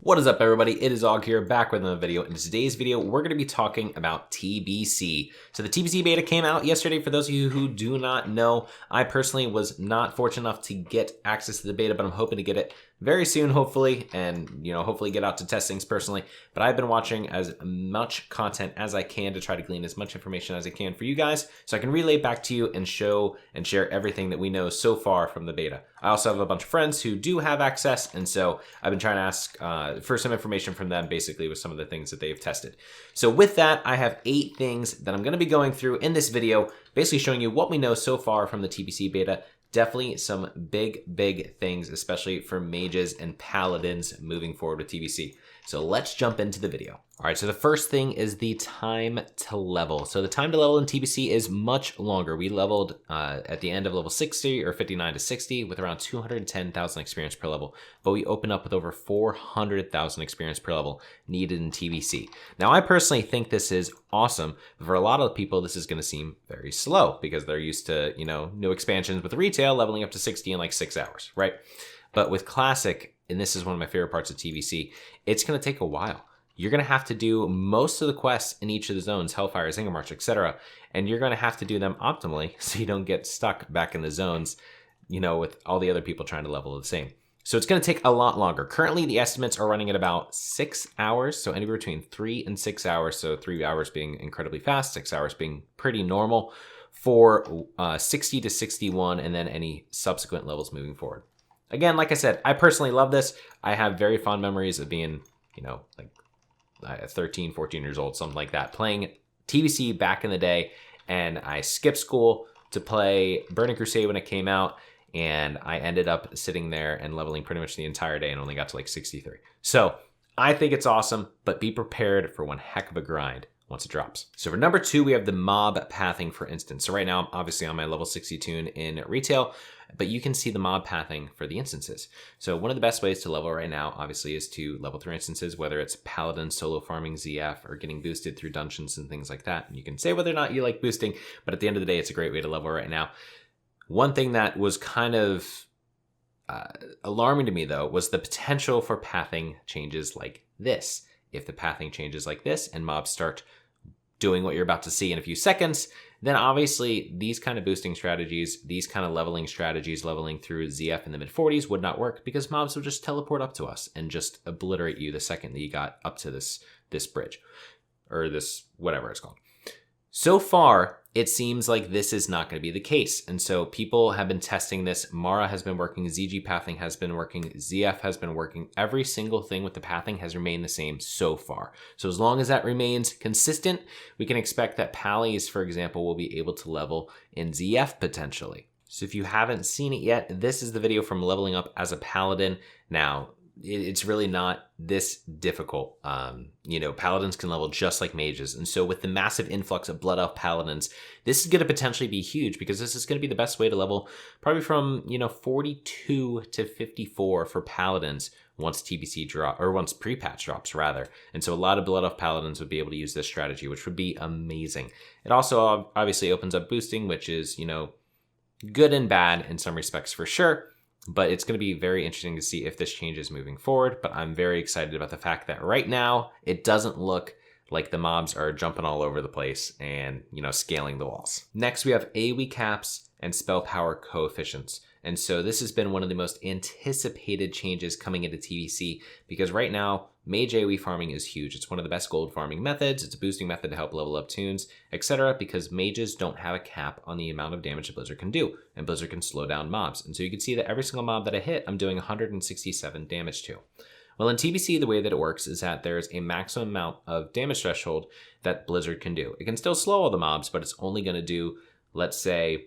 What is up, everybody? It is Og here, back with another video. In today's video, we're going to be talking about TBC. So the TBC beta came out yesterday. For those of you who do not know, I personally was not fortunate enough to get access to the beta, but I'm hoping to get it very soon, hopefully, and hopefully get out to test things personally. But I've been watching as much content as I can to try to glean as much information as I can for you guys, so I can relay back to you and show and share everything that we know so far from the beta. I also have a bunch of friends who do have access, and so I've been trying to ask for some information from them, basically with some of the things that they've tested. So with that, I have 8 things that I'm going to be going through in this video, basically showing you what we know so far from the TBC beta. Definitely some big things, especially for mages and paladins moving forward with TBC. So let's jump into the video. All right, so the first thing is the time to level. So the time to level in TBC is much longer. We leveled at the end of level 60 or 59 to 60 with around 210,000 experience per level, but we open up with over 400,000 experience per level needed in TBC. Now, I personally think this is awesome, but for a lot of people, this is gonna seem very slow because they're used to, new expansions with retail leveling up to 60 in like 6 hours, right? But with Classic, and this is one of my favorite parts of TBC, it's gonna take a while. You're going to have to do most of the quests in each of the zones, Hellfire, Zingermarch, etc. And you're going to have to do them optimally so you don't get stuck back in the zones, with all the other people trying to level the same. So it's going to take a lot longer. Currently, the estimates are running at about 6 hours, so anywhere between 3 and 6 hours. So 3 hours being incredibly fast, 6 hours being pretty normal for 60 to 61, and then any subsequent levels moving forward. Again, like I said, I personally love this. I have very fond memories of being, 13, 14 years old, something like that, playing TBC back in the day, and I skipped school to play Burning Crusade when it came out, and I ended up sitting there and leveling pretty much the entire day and only got to like 63. So I think it's awesome, but be prepared for one heck of a grind once it drops. So for number 2, we have the mob pathing, for instance. So right now, I'm obviously on my level 60 tune in retail, but you can see the mob pathing for the instances. So one of the best ways to level right now, obviously, is to level through instances, whether it's Paladin solo farming ZF or getting boosted through dungeons and things like that. And you can say whether or not you like boosting, but at the end of the day, it's a great way to level right now. One thing that was kind of alarming to me, though, was the potential for pathing changes like this. If the pathing changes like this and mobs start doing what you're about to see in a few seconds, then obviously these kind of boosting strategies, these kind of leveling strategies, leveling through ZF in the mid 40s would not work because mobs would just teleport up to us and just obliterate you the second that you got up to this bridge or this, whatever it's called. So far, it seems like this is not going to be the case. And so people have been testing this. Mara has been working, ZG pathing has been working, ZF has been working. Every single thing with the pathing has remained the same so far. So as long as that remains consistent, we can expect that Pallies, for example, will be able to level in ZF potentially. So if you haven't seen it yet, this is the video from leveling up as a Paladin. Now, it's really not this difficult. Paladins can level just like mages. And so with the massive influx of Blood Elf Paladins, this is going to potentially be huge because this is going to be the best way to level probably from, 42 to 54 for Paladins once TBC drop, or once pre-patch drops rather. And so a lot of Blood Elf Paladins would be able to use this strategy, which would be amazing. It also obviously opens up boosting, which is, good and bad in some respects for sure. But it's going to be very interesting to see if this changes moving forward. But I'm very excited about the fact that right now, it doesn't look like the mobs are jumping all over the place and, scaling the walls. Next, we have AOE Caps and spell power coefficients. And so this has been one of the most anticipated changes coming into TBC because right now, mage AOE farming is huge. It's one of the best gold farming methods. It's a boosting method to help level up tunes, etc. because mages don't have a cap on the amount of damage that Blizzard can do, and Blizzard can slow down mobs. And so you can see that every single mob that I hit, I'm doing 167 damage to. Well, in TBC, the way that it works is that there's a maximum amount of damage threshold that Blizzard can do. It can still slow all the mobs, but it's only going to do, let's say,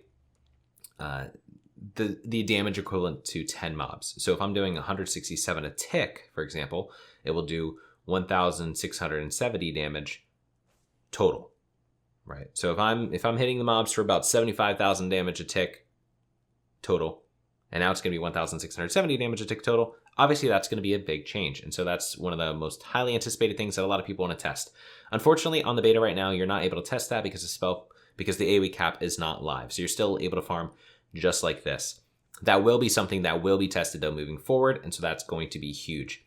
the damage equivalent to 10 mobs. So if I'm doing 167 a tick, for example, it will do 1,670 damage total, right? So if I'm hitting the mobs for about 75,000 damage a tick total, and now it's going to be 1,670 damage a tick total, obviously that's going to be a big change. And so that's one of the most highly anticipated things that a lot of people want to test. Unfortunately, on the beta right now, you're not able to test that because the AOE cap is not live. So you're still able to farm just like this. That will be something that will be tested though moving forward, and so that's going to be huge.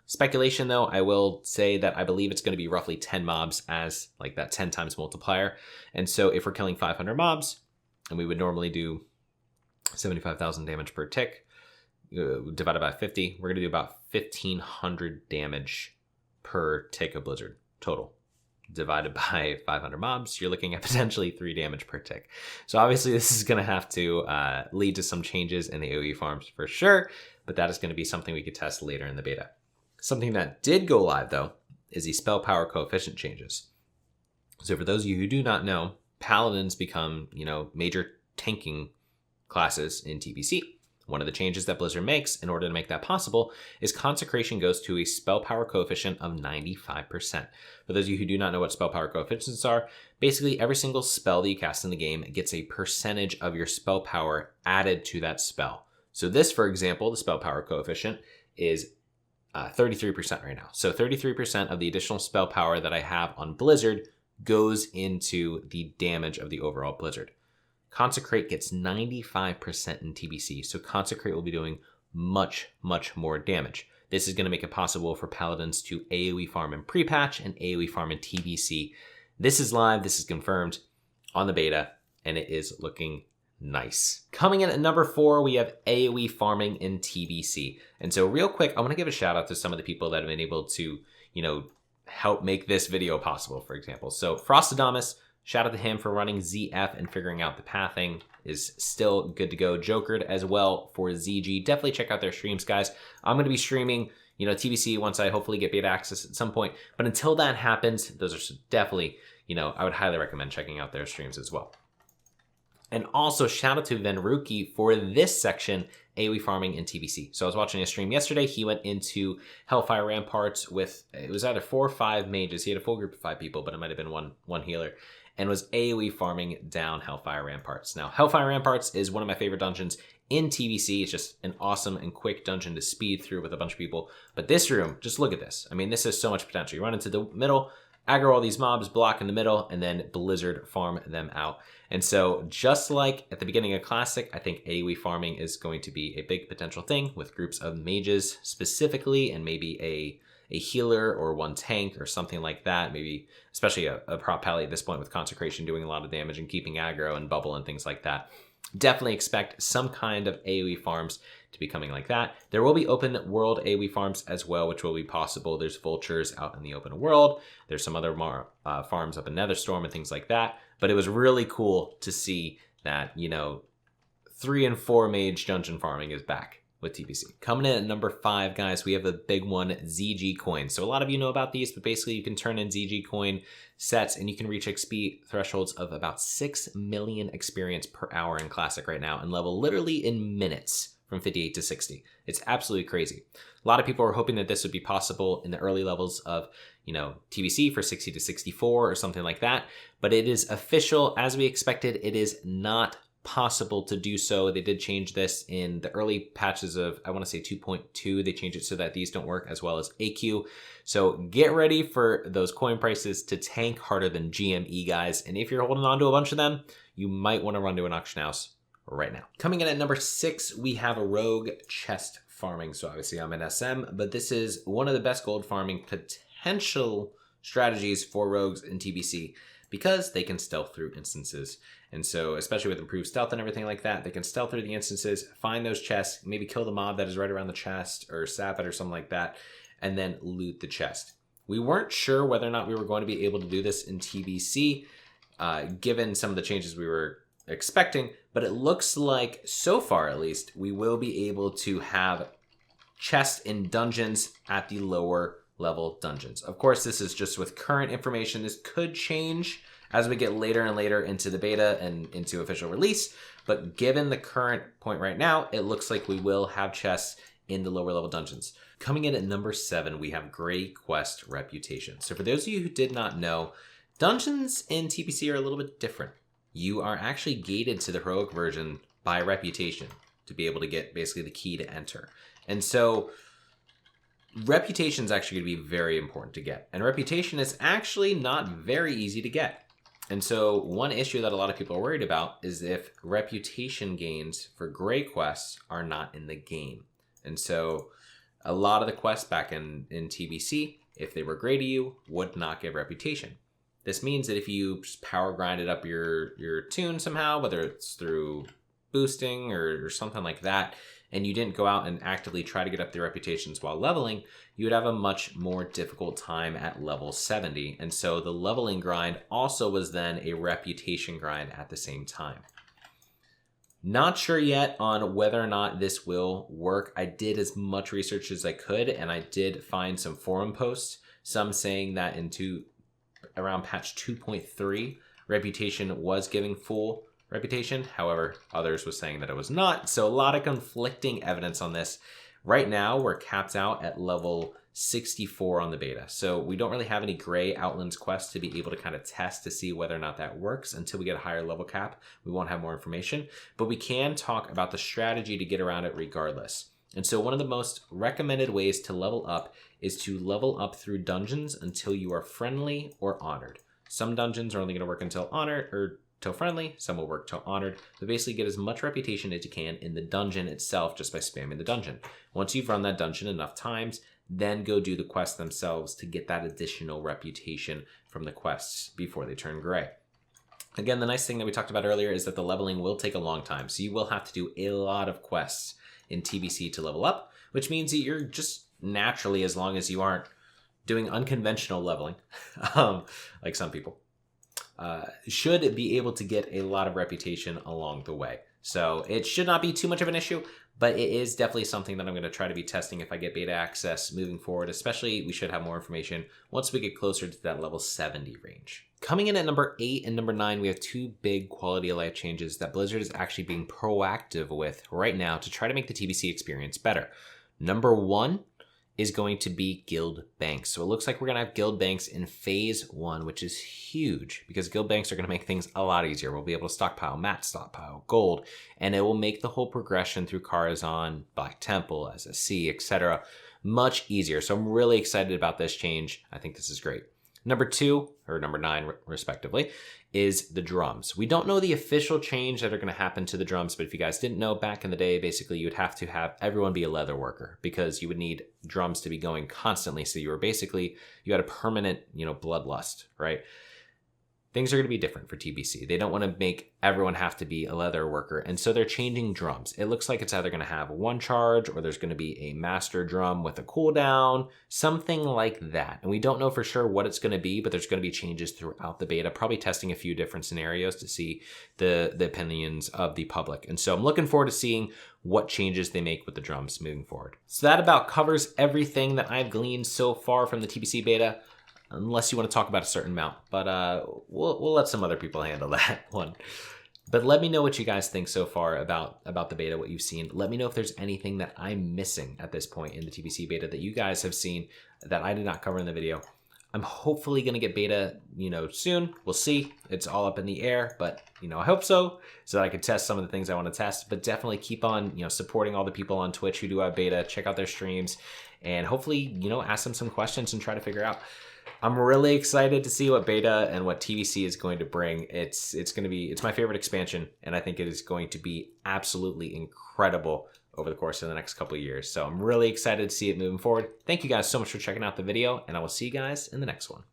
Speculation though, I will say that I believe it's going to be roughly 10 mobs as like that 10 times multiplier. And so if we're killing 500 mobs, and we would normally do 75,000 damage per tick, divided by 50, we're going to do about 1,500 damage per tick of Blizzard total. Divided by 500 mobs, you're looking at potentially 3 damage per tick. So obviously this is going to have to lead to some changes in the AOE farms for sure, but that is going to be something we could test later in the beta. Something that did go live though is the spell power coefficient changes. So for those of you who do not know, paladins become, major tanking classes in TBC. One of the changes that Blizzard makes in order to make that possible is consecration goes to a spell power coefficient of 95%. For those of you who do not know what spell power coefficients are, basically every single spell that you cast in the game gets a percentage of your spell power added to that spell. So this, for example, the spell power coefficient is 33% right now. So 33% of the additional spell power that I have on Blizzard goes into the damage of the overall Blizzard. Consecrate gets 95% in TBC, so Consecrate will be doing much, much more damage. This is going to make it possible for Paladins to AOE farm in pre-patch and AOE farm in TBC. This is live, this is confirmed on the beta, and it is looking nice. Coming in at number 4, we have AOE farming in TBC. And so real quick, I want to give a shout out to some of the people that have been able to, help make this video possible, for example. So Frostadamus, shout out to him for running ZF and figuring out the pathing is still good to go. Jokered as well for ZG. Definitely check out their streams, guys. I'm going to be streaming, TBC once I hopefully get beta access at some point. But until that happens, those are definitely, I would highly recommend checking out their streams as well. And also shout out to Venruki for this section, AOE farming in TBC. So I was watching a stream yesterday. He went into Hellfire Ramparts with, it was either 4 or 5 mages. He had a full group of 5 people, but it might have been one healer. And was AOE farming down Hellfire Ramparts. Now, Hellfire Ramparts is one of my favorite dungeons in TBC. It's just an awesome and quick dungeon to speed through with a bunch of people. But this room, just look at this. I mean, this has so much potential. You run into the middle, aggro all these mobs, block in the middle, and then Blizzard farm them out. And so just like at the beginning of Classic, I think AOE farming is going to be a big potential thing with groups of mages specifically, and maybe a healer or one tank or something like that. Maybe especially a prop pally at this point with Consecration doing a lot of damage and keeping aggro and bubble and things like that. Definitely expect some kind of AOE farms to be coming like that. There will be open world AOE farms as well, which will be possible. There's vultures out in the open world. There's some other more farms up in Netherstorm and things like that. But it was really cool to see that, 3 and 4 mage dungeon farming is back with TBC. Coming in at number 5, guys, we have a big one, ZG coins. So a lot of you know about these, but basically you can turn in ZG coin sets and you can reach XP thresholds of about 6 million experience per hour in Classic right now and level literally in minutes from 58 to 60. It's absolutely crazy. A lot of people are hoping that this would be possible in the early levels of, TBC for 60 to 64 or something like that. But it is official, as we expected, it is not possible to do so. They did change this in the early patches of, I want to say 2.2. They changed it so that these don't work, as well as AQ. So get ready for those coin prices to tank harder than GME, guys. And if you're holding on to a bunch of them, you might want to run to an auction house right now. Coming in at number 6, we have a rogue chest farming. So obviously I'm an SM, but this is one of the best gold farming potential strategies for rogues in TBC because they can stealth through instances. And so, especially with improved stealth and everything like that, they can stealth through the instances, find those chests, maybe kill the mob that is right around the chest or sap it or something like that, and then loot the chest. We weren't sure whether or not we were going to be able to do this in TBC, given some of the changes we were expecting, but it looks like, so far at least, we will be able to have chests in dungeons at the lower level dungeons. Of course, this is just with current information. This could change as we get later and later into the beta and into official release, but given the current point right now, it looks like we will have chests in the lower level dungeons. Coming in at number 7, we have Grey Quest Reputation. So for those of you who did not know, dungeons in TBC are a little bit different. You are actually gated to the heroic version by reputation to be able to get basically the key to enter. And so reputation is actually going to be very important to get. And reputation is actually not very easy to get. And so one issue that a lot of people are worried about is if reputation gains for Grey Quests are not in the game. And so A lot of the quests back in TBC, if they were gray to you, would not give reputation. This means that if you just power grinded up your tune somehow, whether it's through boosting or something like that, and you didn't go out and actively try to get up the reputations while leveling, you would have a much more difficult time at level 70. And so the leveling grind also was then a reputation grind at the same time. Not sure yet on whether or not this will work. I did as much research as I could, and I did find some forum posts, some saying that around patch 2.3, reputation was giving full reputation. However, others was saying that it was not. So a lot of conflicting evidence on this. Right now, we're capped out at level 64 on the beta. So we don't really have any gray Outlands quests to be able to kind of test to see whether or not that works until we get a higher level cap. We won't have more information, but we can talk about the strategy to get around it regardless. And so one of the most recommended ways to level up is to level up through dungeons until you are friendly or honored. Some dungeons are only going to work until honored or till friendly, some will work till honored, but basically get as much reputation as you can in the dungeon itself just by spamming the dungeon. Once you've run that dungeon enough times, then go do the quests themselves to get that additional reputation from the quests before they turn gray. Again, the nice thing that we talked about earlier is that the leveling will take a long time, so you will have to do a lot of quests in TBC to level up, which means that you're just naturally, as long as you aren't doing unconventional leveling, like some people, should be able to get a lot of reputation along the way. So it should not be too much of an issue, but it is definitely something that I'm going to try to be testing if I get beta access moving forward. Especially, we should have more information once we get closer to that level 70 range. Coming in at number 8 and number 9, we have two big quality of life changes that Blizzard is actually being proactive with right now to try to make the TBC experience better. Number 1 is going to be guild banks. So it looks like we're going to have guild banks in phase 1, which is huge because guild banks are going to make things a lot easier. We'll be able to stockpile mats, stockpile gold, and it will make the whole progression through Karazhan, Black Temple, SSC, etc. much easier. So I'm really excited about this change. I think this is great. Number 2, or number 9 respectively, is the drums. We don't know the official change that are going to happen to the drums, but if you guys didn't know, back in the day, basically you would have to have everyone be a leather worker because you would need drums to be going constantly. So you had a permanent, bloodlust, right? Things are going to be different for TBC. They don't want to make everyone have to be a leather worker. And so they're changing drums. It looks like it's either going to have one charge or there's going to be a master drum with a cooldown, something like that. And we don't know for sure what it's going to be, but there's going to be changes throughout the beta, probably testing a few different scenarios to see the opinions of the public. And so I'm looking forward to seeing what changes they make with the drums moving forward. So that about covers everything that I've gleaned so far from the TBC beta. Unless you want to talk about a certain amount, but we'll let some other people handle that one. But let me know what you guys think so far about the beta, what you've seen. Let me know if there's anything that I'm missing at this point in the TBC beta that you guys have seen that I did not cover in the video. I'm hopefully going to get beta, soon. We'll see. It's all up in the air, but, I hope so that I can test some of the things I want to test. But definitely keep on, supporting all the people on Twitch who do have beta. Check out their streams and hopefully, ask them some questions and try to figure out. I'm really excited to see what beta and what TBC is going to bring. It's my favorite expansion, and I think it is going to be absolutely incredible over the course of the next couple of years. So I'm really excited to see it moving forward. Thank you guys so much for checking out the video, and I will see you guys in the next one.